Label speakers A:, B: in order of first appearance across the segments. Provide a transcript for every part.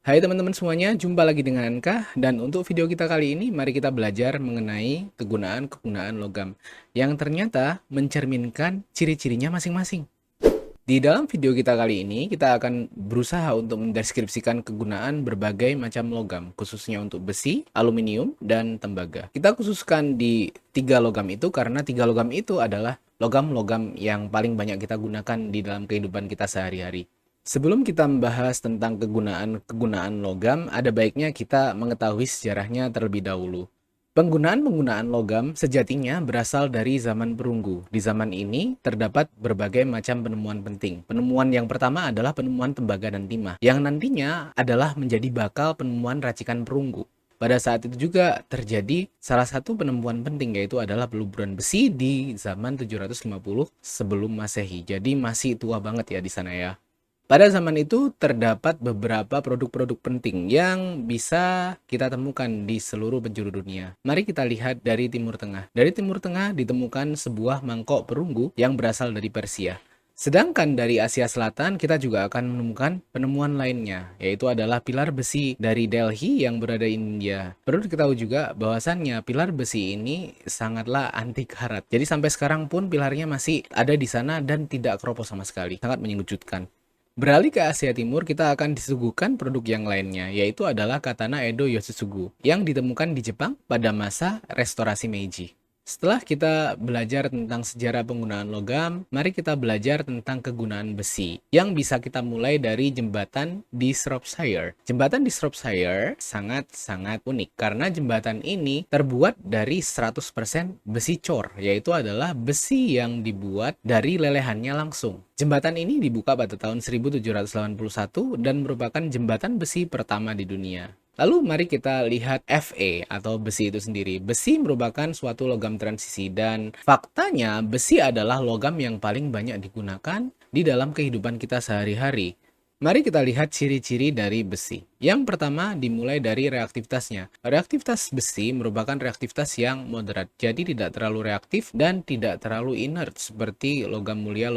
A: Hai teman-teman semuanya, jumpa lagi dengan Anka. Dan untuk video kita kali ini, mari kita belajar mengenai kegunaan-kegunaan logam yang ternyata mencerminkan ciri-cirinya masing-masing. Di dalam video kita kali ini, kita akan berusaha untuk mendeskripsikan kegunaan berbagai macam logam, khususnya untuk besi, aluminium, dan tembaga. Kita khususkan di tiga logam itu karena tiga logam itu adalah logam-logam yang paling banyak kita gunakan di dalam kehidupan kita sehari-hari. Sebelum kita membahas tentang kegunaan-kegunaan logam, ada baiknya kita mengetahui sejarahnya terlebih dahulu. Penggunaan-penggunaan logam sejatinya berasal dari zaman perunggu. Di zaman ini terdapat berbagai macam penemuan penting. Penemuan yang pertama adalah penemuan tembaga dan timah, yang nantinya adalah menjadi bakal penemuan racikan perunggu. Pada saat itu juga terjadi salah satu penemuan penting, yaitu adalah peluburan besi di zaman 750 sebelum Masehi. Jadi masih tua banget ya di sana ya. Pada zaman itu terdapat beberapa produk-produk penting yang bisa kita temukan di seluruh penjuru dunia. Mari kita lihat dari Timur Tengah. Dari Timur Tengah ditemukan sebuah mangkok perunggu yang berasal dari Persia. Sedangkan dari Asia Selatan kita juga akan menemukan penemuan lainnya, yaitu adalah pilar besi dari Delhi yang berada di India. Perlu diketahui juga bahwasannya pilar besi ini sangatlah anti karat. Jadi sampai sekarang pun pilarnya masih ada di sana dan tidak keropos sama sekali. Sangat menyejukkan. Beralih ke Asia Timur, kita akan disuguhkan produk yang lainnya, yaitu adalah katana Edo Yosutsugu, yang ditemukan di Jepang pada masa restorasi Meiji. Setelah kita belajar tentang sejarah penggunaan logam, mari kita belajar tentang kegunaan besi, yang bisa kita mulai dari jembatan di Shropshire. Jembatan di Shropshire sangat-sangat unik, karena jembatan ini terbuat dari 100% besi cor, yaitu adalah besi yang dibuat dari lelehannya langsung. Jembatan ini dibuka pada tahun 1781 dan merupakan jembatan besi pertama di dunia. Lalu mari kita lihat Fe atau besi itu sendiri. Besi merupakan suatu logam transisi dan faktanya besi adalah logam yang paling banyak digunakan di dalam kehidupan kita sehari-hari. Mari kita lihat ciri-ciri dari besi. Yang pertama dimulai dari reaktivitasnya. Reaktivitas besi merupakan reaktivitas yang moderat, jadi tidak terlalu reaktif dan tidak terlalu inert seperti logam mulia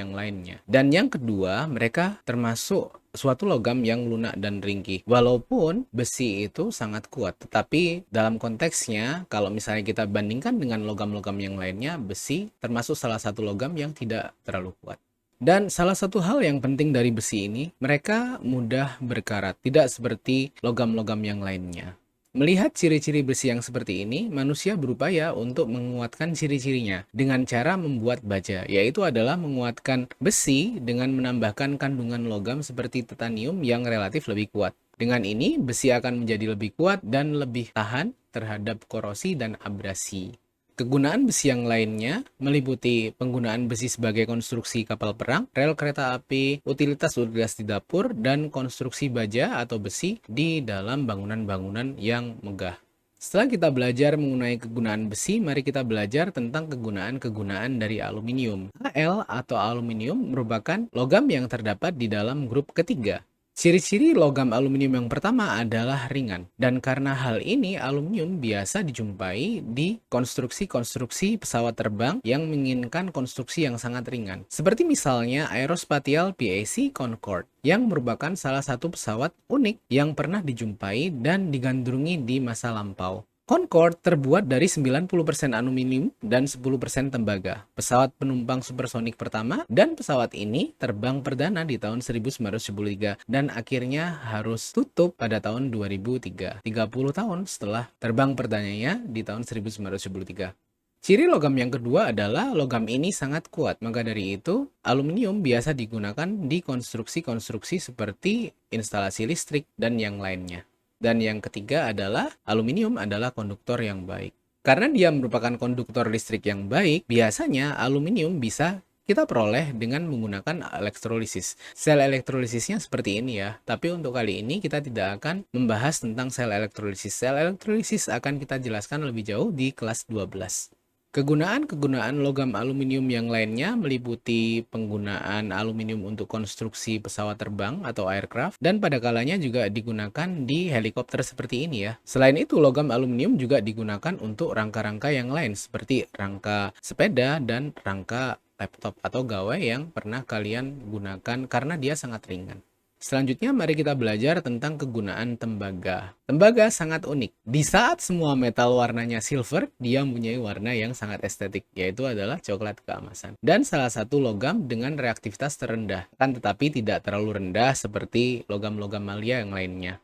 A: yang lainnya. Dan yang kedua, mereka termasuk suatu logam yang lunak dan ringkih. Walaupun besi itu sangat kuat, tetapi dalam konteksnya, kalau misalnya kita bandingkan dengan logam-logam yang lainnya, besi termasuk salah satu logam yang tidak terlalu kuat. Dan salah satu hal yang penting dari besi ini, mereka mudah berkarat, tidak seperti logam-logam yang lainnya. Melihat ciri-ciri besi yang seperti ini, manusia berupaya untuk menguatkan ciri-cirinya dengan cara membuat baja, yaitu adalah menguatkan besi dengan menambahkan kandungan logam seperti titanium yang relatif lebih kuat. Dengan ini, besi akan menjadi lebih kuat dan lebih tahan terhadap korosi dan abrasi. Kegunaan besi yang lainnya meliputi penggunaan besi sebagai konstruksi kapal perang, rel kereta api, utilitas-utilitas di dapur, dan konstruksi baja atau besi di dalam bangunan-bangunan yang megah. Setelah kita belajar mengenai kegunaan besi, mari kita belajar tentang kegunaan-kegunaan dari aluminium. Al atau aluminium merupakan logam yang terdapat di dalam grup ketiga. Ciri-ciri logam aluminium yang pertama adalah ringan, dan karena hal ini aluminium biasa dijumpai di konstruksi-konstruksi pesawat terbang yang menginginkan konstruksi yang sangat ringan. Seperti misalnya Aerospatiale PAC Concorde, yang merupakan salah satu pesawat unik yang pernah dijumpai dan digandrungi di masa lampau. Concorde terbuat dari 90% aluminium dan 10% tembaga. Pesawat penumpang supersonik pertama dan pesawat ini terbang perdana di tahun 1973 dan akhirnya harus tutup pada tahun 2003. 30 tahun setelah terbang perdananya di tahun 1973. Ciri logam yang kedua adalah logam ini sangat kuat. Maka dari itu, aluminium biasa digunakan di konstruksi-konstruksi seperti instalasi listrik dan yang lainnya. Dan yang ketiga adalah aluminium adalah konduktor yang baik. Karena dia merupakan konduktor listrik yang baik, biasanya aluminium bisa kita peroleh dengan menggunakan elektrolisis. Sel elektrolisisnya seperti ini ya, tapi untuk kali ini kita tidak akan membahas tentang sel elektrolisis. Sel elektrolisis akan kita jelaskan lebih jauh di kelas 12. Kegunaan-kegunaan logam aluminium yang lainnya meliputi penggunaan aluminium untuk konstruksi pesawat terbang atau aircraft dan pada kalanya juga digunakan di helikopter seperti ini ya. Selain itu, logam aluminium juga digunakan untuk rangka-rangka yang lain seperti rangka sepeda dan rangka laptop atau gawai yang pernah kalian gunakan karena dia sangat ringan. Selanjutnya, mari kita belajar tentang kegunaan tembaga. Tembaga sangat unik. Di saat semua metal warnanya silver, dia mempunyai warna yang sangat estetik, yaitu adalah coklat keemasan. Dan salah satu logam dengan reaktivitas terendah, kan tetapi tidak terlalu rendah seperti logam-logam mulia yang lainnya.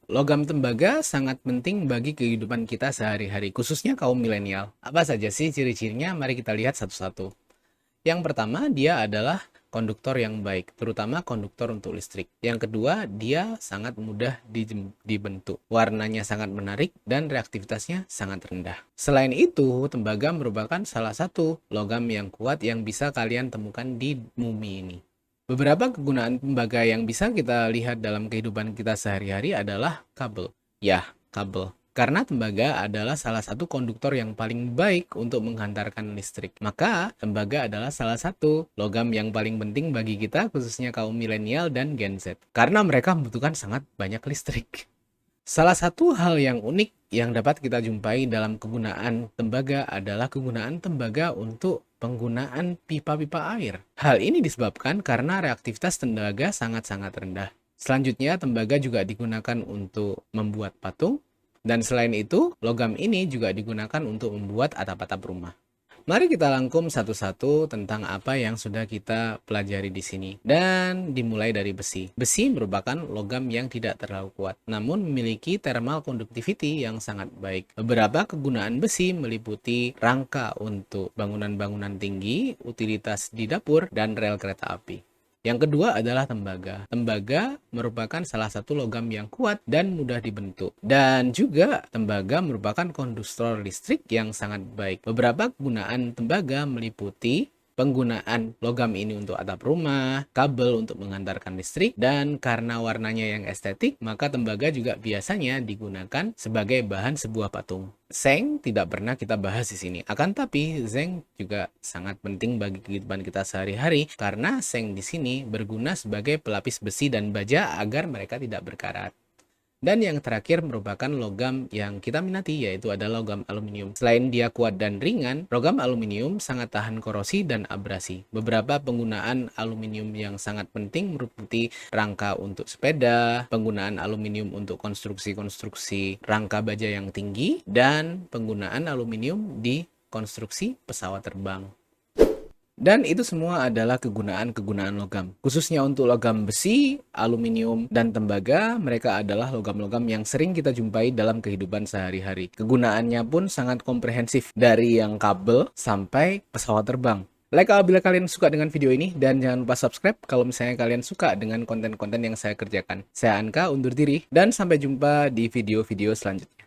A: Logam tembaga sangat penting bagi kehidupan kita sehari-hari, khususnya kaum milenial. Apa saja sih ciri-cirinya? Mari kita lihat satu-satu. Yang pertama, dia adalah konduktor yang baik, terutama konduktor untuk listrik. Yang kedua, dia sangat mudah dibentuk. Warnanya sangat menarik dan reaktivitasnya sangat rendah. Selain itu, tembaga merupakan salah satu logam yang kuat yang bisa kalian temukan di bumi ini. Beberapa kegunaan tembaga yang bisa kita lihat dalam kehidupan kita sehari-hari adalah kabel. Ya, kabel. Karena tembaga adalah salah satu konduktor yang paling baik untuk menghantarkan listrik. Maka, tembaga adalah salah satu logam yang paling penting bagi kita, khususnya kaum milenial dan Gen Z. Karena mereka membutuhkan sangat banyak listrik. Salah satu hal yang unik yang dapat kita jumpai dalam kegunaan tembaga adalah kegunaan tembaga untuk penggunaan pipa-pipa air. Hal ini disebabkan karena reaktivitas tembaga sangat-sangat rendah. Selanjutnya, tembaga juga digunakan untuk membuat patung, dan selain itu, logam ini juga digunakan untuk membuat atap-atap rumah. Mari kita rangkum satu-satu tentang apa yang sudah kita pelajari di sini. Dan dimulai dari besi. Besi merupakan logam yang tidak terlalu kuat, namun memiliki thermal conductivity yang sangat baik. Beberapa kegunaan besi meliputi rangka untuk bangunan-bangunan tinggi, utilitas di dapur, dan rel kereta api. Yang kedua adalah tembaga. Tembaga merupakan salah satu logam yang kuat dan mudah dibentuk. Dan juga tembaga merupakan konduktor listrik yang sangat baik. Beberapa kegunaan tembaga meliputi penggunaan logam ini untuk atap rumah, kabel untuk mengantarkan listrik, dan karena warnanya yang estetik, maka tembaga juga biasanya digunakan sebagai bahan sebuah patung. Seng tidak pernah kita bahas di sini. Akan tapi seng juga sangat penting bagi kehidupan kita sehari-hari karena seng di sini berguna sebagai pelapis besi dan baja agar mereka tidak berkarat. Dan yang terakhir merupakan logam yang kita minati, yaitu adalah logam aluminium. Selain dia kuat dan ringan, logam aluminium sangat tahan korosi dan abrasi. Beberapa penggunaan aluminium yang sangat penting meliputi rangka untuk sepeda, penggunaan aluminium untuk konstruksi-konstruksi rangka baja yang tinggi, dan penggunaan aluminium di konstruksi pesawat terbang. Dan itu semua adalah kegunaan-kegunaan logam. Khususnya untuk logam besi, aluminium, dan tembaga, mereka adalah logam-logam yang sering kita jumpai dalam kehidupan sehari-hari. Kegunaannya pun sangat komprehensif, dari yang kabel sampai pesawat terbang. Like apabila kalian suka dengan video ini, dan jangan lupa subscribe kalau misalnya kalian suka dengan konten-konten yang saya kerjakan. Saya Anka, undur diri, dan sampai jumpa di video-video selanjutnya.